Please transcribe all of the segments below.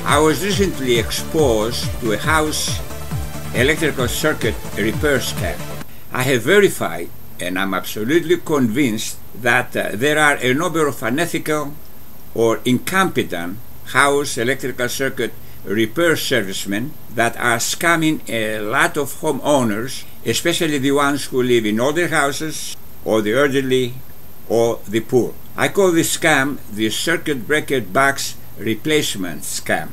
I was recently exposed to a house electrical circuit repair scam. I have verified, and I'm absolutely convinced, that there are a number of unethical or incompetent house electrical circuit repair servicemen that are scamming a lot of homeowners, especially the ones who live in older houses or the elderly or the poor. I call this scam the circuit breaker box replacement scam.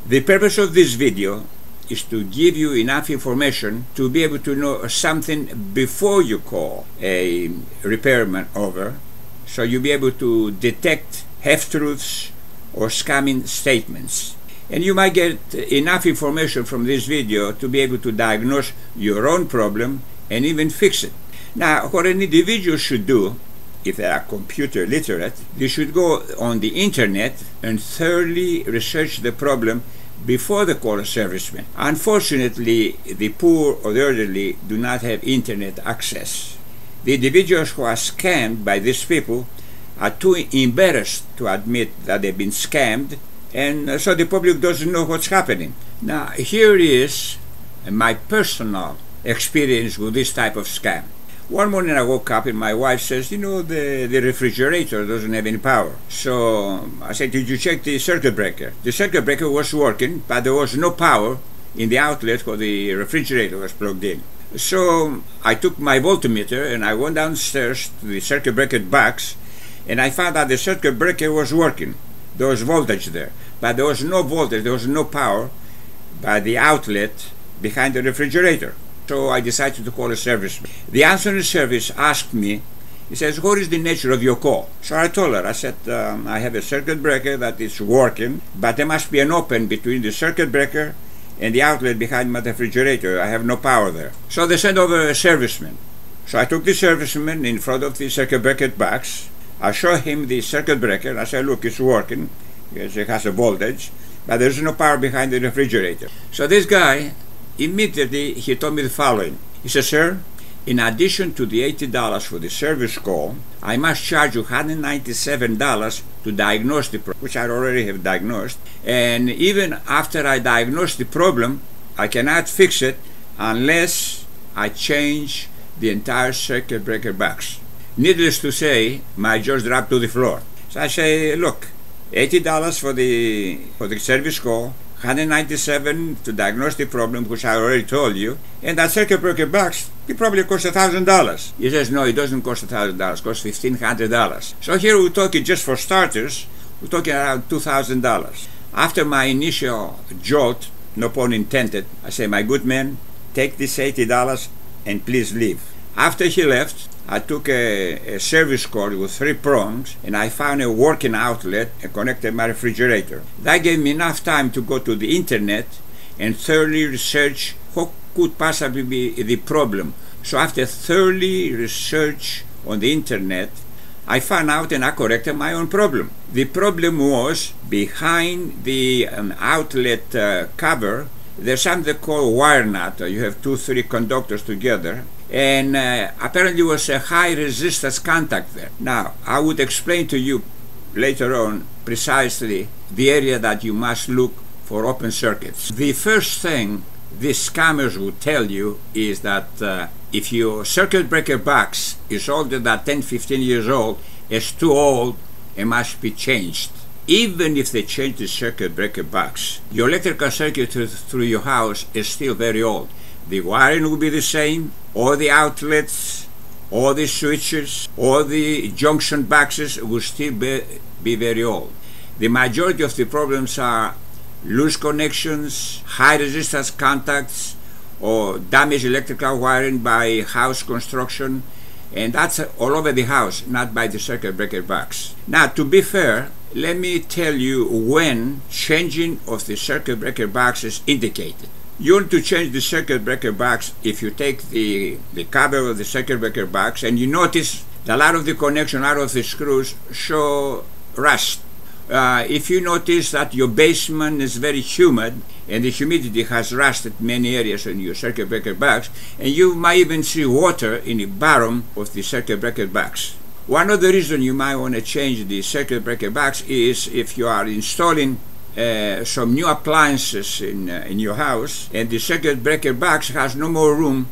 The purpose of this video is to give you enough information to be able to know something before you call a repairman over, so you'll be able to detect half-truths or scamming statements. And you might get enough information from this video to be able to diagnose your own problem and even fix it. Now, what an individual should do, if they are computer literate, they should go on the internet and thoroughly research the problem before they call a serviceman. Unfortunately, the poor or the elderly do not have internet access. The individuals who are scammed by these people are too embarrassed to admit that they've been scammed, and so the public doesn't know what's happening. Now, here is my personal experience with this type of scam. One morning I woke up and my wife says, you know, the refrigerator doesn't have any power. So I said, did you check the circuit breaker? The circuit breaker was working, but there was no power in the outlet where the refrigerator was plugged in. So I took my voltmeter and I went downstairs to the circuit breaker box, and I found that the circuit breaker was working. There was voltage there, but there was no voltage, there was no power by the outlet behind the refrigerator. So I decided to call a serviceman. The answering service asked me, he says, what is the nature of your call? So I told her, I said, I have a circuit breaker that is working, but there must be an open between the circuit breaker and the outlet behind my refrigerator. I have no power there. So they sent over a serviceman. So I took the serviceman in front of the circuit breaker box. I showed him the circuit breaker. I said, look, it's working. Yes, it has a voltage, but there's no power behind the refrigerator. So this guy, immediately, he told me the following. He says, sir, in addition to the $80 for the service call, I must charge you $197 to diagnose the problem, which I already have diagnosed. And even after I diagnose the problem, I cannot fix it unless I change the entire circuit breaker box. Needless to say, my jaw dropped to the floor. So I say, look, $80 for the service call, $197 to diagnose the problem, which I already told you, and that circuit breaker box, it probably costs $1,000. He says, no, it doesn't cost $1,000, it costs $1,500. So here we're talking, just for starters, we're talking around $2,000. After my initial jolt, no pun intended, I say, my good man, take this $80 and please leave. After he left, I took a service cord with 3 prongs, and I found a working outlet and connected my refrigerator. That gave me enough time to go to the internet and thoroughly research what could possibly be the problem. So after thoroughly research on the internet, I found out and I corrected my own problem. The problem was behind the outlet cover, there's something called wire nut. You have 2-3 conductors together, and apparently was a high resistance contact there. Now, I would explain to you later on precisely the area that you must look for open circuits. The first thing these scammers would tell you is that if your circuit breaker box is older than 10-15 years old, it's too old and must be changed. Even if they change the circuit breaker box, your electrical circuit through your house is still very old. The wiring will be the same, all the outlets, all the switches, all the junction boxes will still be very old. The majority of the problems are loose connections, high resistance contacts, or damaged electrical wiring by house construction, and that's all over the house, not by the circuit breaker box. Now, to be fair, let me tell you when changing of the circuit breaker box is indicated. You want to change the circuit breaker box if you take the cover of the circuit breaker box and you notice that a lot of the connection, a lot of the screws show rust. If you notice that your basement is very humid and the humidity has rusted many areas in your circuit breaker box, and you might even see water in the bottom of the circuit breaker box. One of the reasons you might want to change the circuit breaker box is if you are installing some new appliances in your house, and the circuit breaker box has no more room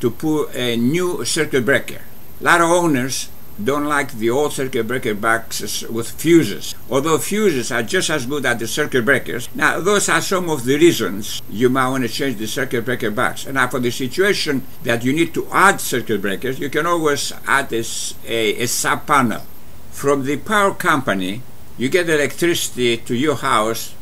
to put a new circuit breaker. A lot of owners don't like the old circuit breaker boxes with fuses, although fuses are just as good as the circuit breakers. Now, those are some of the reasons you might want to change the circuit breaker box. And now, for the situation that you need to add circuit breakers, you can always add a sub panel. From the power company, you get electricity to your house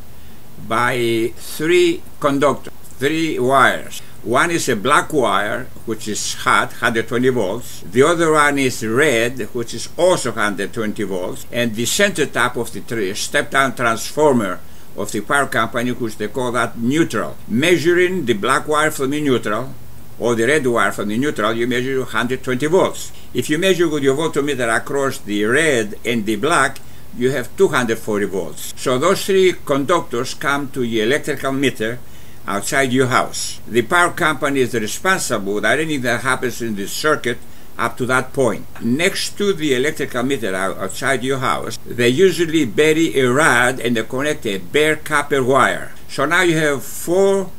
by 3 conductors, 3 wires. One is a black wire, which is hot, 120 volts. The other one is red, which is also 120 volts. And the center tap of the step-down transformer of the power company, which they call that neutral. Measuring the black wire from the neutral, or the red wire from the neutral, you measure 120 volts. If you measure with your voltmeter across the red and the black, you have 240 volts. So those 3 conductors come to your electrical meter outside your house. The power company is responsible for anything that happens in the circuit up to that point. Next to the electrical meter outside your house, they usually bury a rod and they connect a bare copper wire. So now you have 4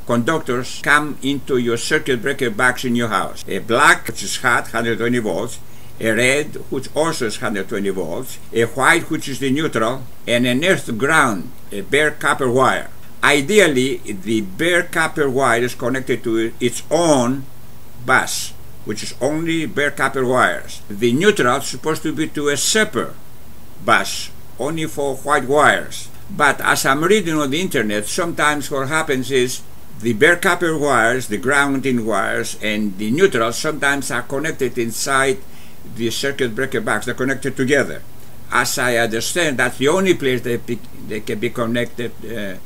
conductors come into your circuit breaker box in your house. A black, which is hot, 120 volts, a red, which also is 120 volts, a white, which is the neutral, and an earth ground, a bare copper wire. Ideally, the bare copper wire is connected to its own bus, which is only bare copper wires. The neutral is supposed to be to a separate bus, only for white wires. But as I'm reading on the internet, sometimes what happens is the bare copper wires, the grounding wires, and the neutral sometimes are connected inside the circuit breaker box. They're connected together. As I understand, that's the only place they can be connected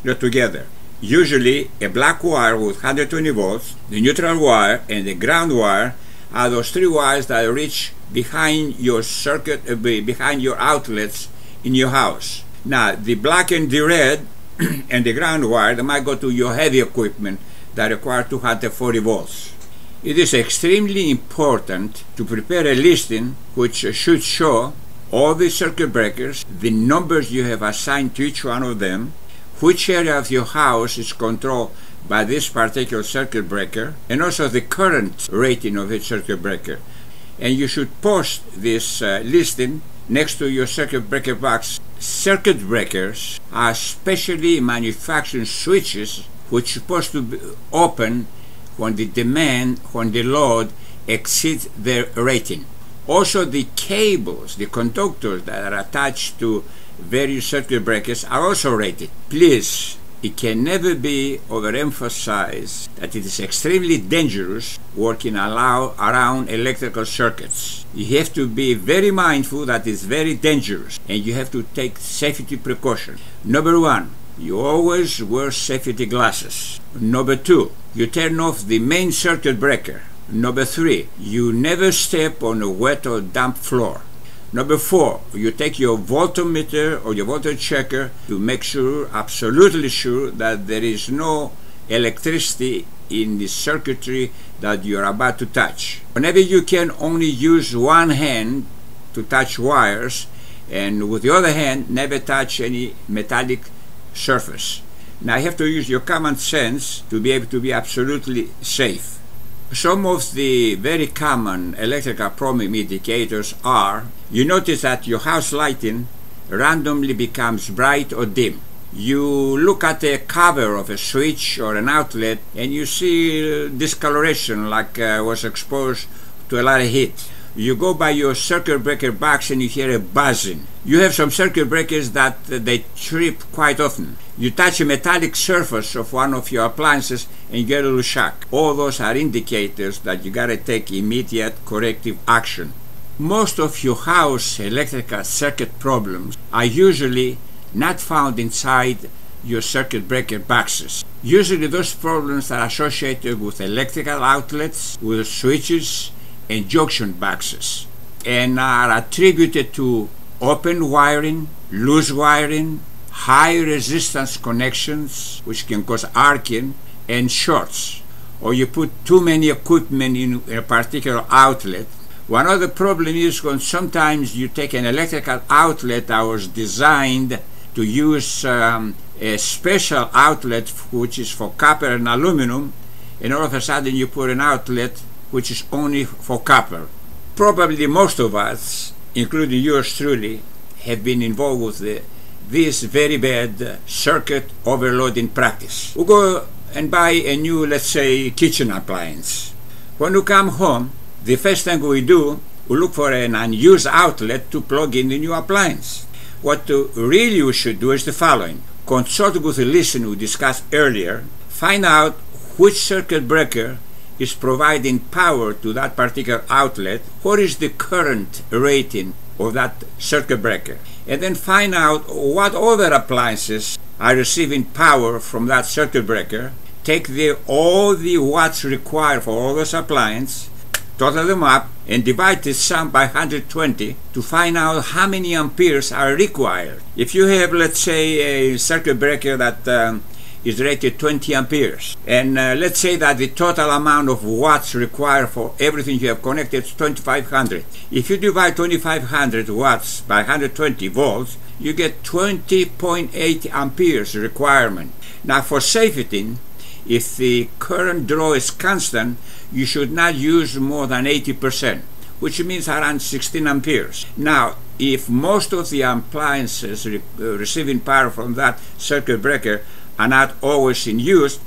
together. Usually, a black wire with 120 volts, the neutral wire, and the ground wire are those 3 wires that reach behind your circuit, behind your outlets in your house. Now, the black and the red and the ground wire, they might go to your heavy equipment that require 240 volts. It is extremely important to prepare a listing which should show all the circuit breakers, the numbers you have assigned to each one of them, which area of your house is controlled by this particular circuit breaker, and also the current rating of each circuit breaker. And you should post this listing next to your circuit breaker box. Circuit breakers are specially manufactured switches which are supposed to be open when the demand, when the load exceeds their rating. Also, the cables, the conductors that are attached to various circuit breakers are also rated. Please, it can never be overemphasized that it is extremely dangerous working around electrical circuits. You have to be very mindful that it's very dangerous, and you have to take safety precautions. Number 1, you always wear safety glasses. Number 2, you turn off the main circuit breaker. Number 3, you never step on a wet or damp floor. Number 4, you take your voltmeter or your voltage checker to make sure, absolutely sure, that there is no electricity in the circuitry that you're about to touch. Whenever you can, only use one hand to touch wires, and with the other hand, never touch any metallic surface. Now you have to use your common sense to be able to be absolutely safe. Some of the very common electrical problem indicators are, you notice that your house lighting randomly becomes bright or dim. You look at the cover of a switch or an outlet and you see discoloration like was exposed to a lot of heat. You go by your circuit breaker box and you hear a buzzing. You have some circuit breakers that they trip quite often. You touch a metallic surface of one of your appliances and you get a little shock. All those are indicators that you gotta take immediate corrective action. Most of your house electrical circuit problems are usually not found inside your circuit breaker boxes. Usually those problems are associated with electrical outlets, with switches, and junction boxes, and are attributed to open wiring, loose wiring, high resistance connections, which can cause arcing, and shorts. Or you put too many equipment in a particular outlet. One other problem is when sometimes you take an electrical outlet that was designed to use a special outlet which is for copper and aluminum, and all of a sudden you put an outlet which is only for copper. Probably most of us, including yours truly, have been involved with this very bad circuit overloading practice. We go and buy a new, let's say, kitchen appliance. When we come home, the first thing we do, we look for an unused outlet to plug in the new appliance. What really we should do is the following. Consult with the listener we discussed earlier. Find out which circuit breaker is providing power to that particular outlet. What is the current rating of that circuit breaker? And then find out what other appliances are receiving power from that circuit breaker. Take all the watts required for all those appliances, total them up, and divide this sum by 120 to find out how many amperes are required. If you have, let's say, a circuit breaker that is rated 20 amperes, and let's say that the total amount of watts required for everything you have connected is 2500. If you divide 2500 watts by 120 volts, you get 20.8 amperes requirement. Now, for safety, if the current draw is constant, you should not use more than 80%, which means around 16 amperes. Now, if most of the appliances receiving power from that circuit breaker are not always in use,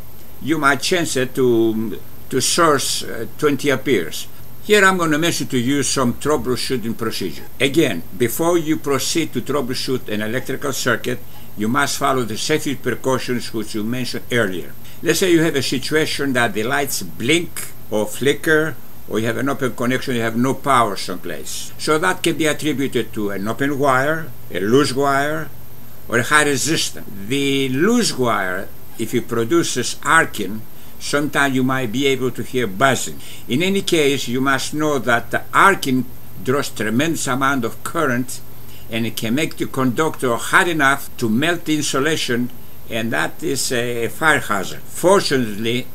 you might chance it to source 20 amperes. Here I'm going to mention to you some troubleshooting procedure. Again, before you proceed to troubleshoot an electrical circuit, you must follow the safety precautions which you mentioned earlier. Let's say you have a situation that the lights blink or flicker, or you have an open connection, you have no power someplace. So that can be attributed to an open wire, a loose wire, or a high resistance. The loose wire, if it produces arcing, sometimes you might be able to hear buzzing. In any case, you must know that the arcing draws tremendous amount of current, and it can make the conductor hot enough to melt the insulation, and that is a fire hazard. Fortunately,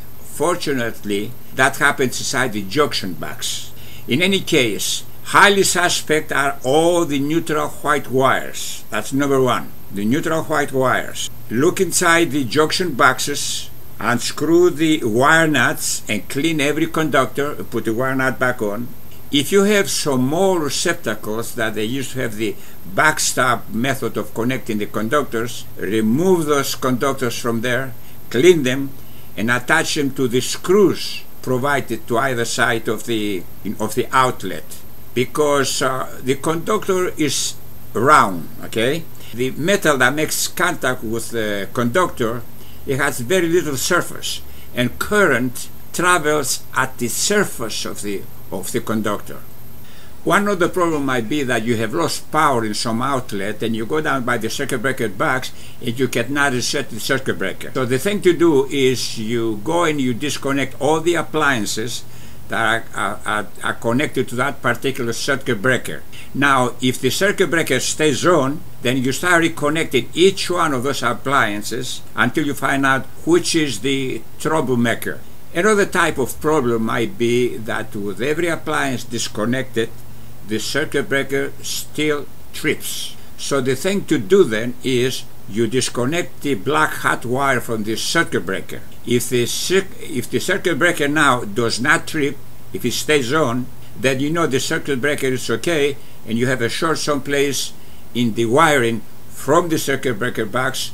that happens inside the junction box. In any case, highly suspect are all the neutral white wires. That's number one, the neutral white wires. Look inside the junction boxes, unscrew the wire nuts, and clean every conductor, put the wire nut back on. If you have some more receptacles that they used to have the backstop method of connecting the conductors, remove those conductors from there, clean them, and attach them to the screws provided to either side of the outlet. Because the conductor is round, okay? The metal that makes contact with the conductor, it has very little surface, and current travels at the surface of the conductor. One of the problems might be that you have lost power in some outlet, and you go down by the circuit breaker box and you cannot reset the circuit breaker. So the thing to do is you go and you disconnect all the appliances that are connected to that particular circuit breaker. Now, if the circuit breaker stays on, then you start reconnecting each one of those appliances until you find out which is the troublemaker. Another type of problem might be that with every appliance disconnected, the circuit breaker still trips. So the thing to do then is you disconnect the black hot wire from the circuit breaker. If the circuit breaker now does not trip, if it stays on, then you know the circuit breaker is okay, and you have a short someplace in the wiring from the circuit breaker box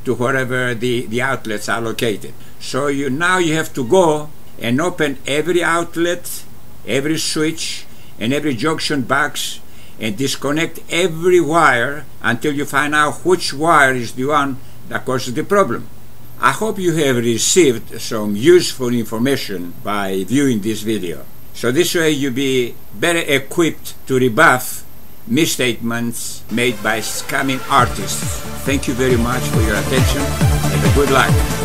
to wherever the outlets are located. So now you have to go and open every outlet, every switch, and every junction box, and disconnect every wire until you find out which wire is the one that causes the problem. I hope you have received some useful information by viewing this video. So this way you'll be better equipped to rebuff misstatements made by scamming artists. Thank you very much for your attention, and good luck.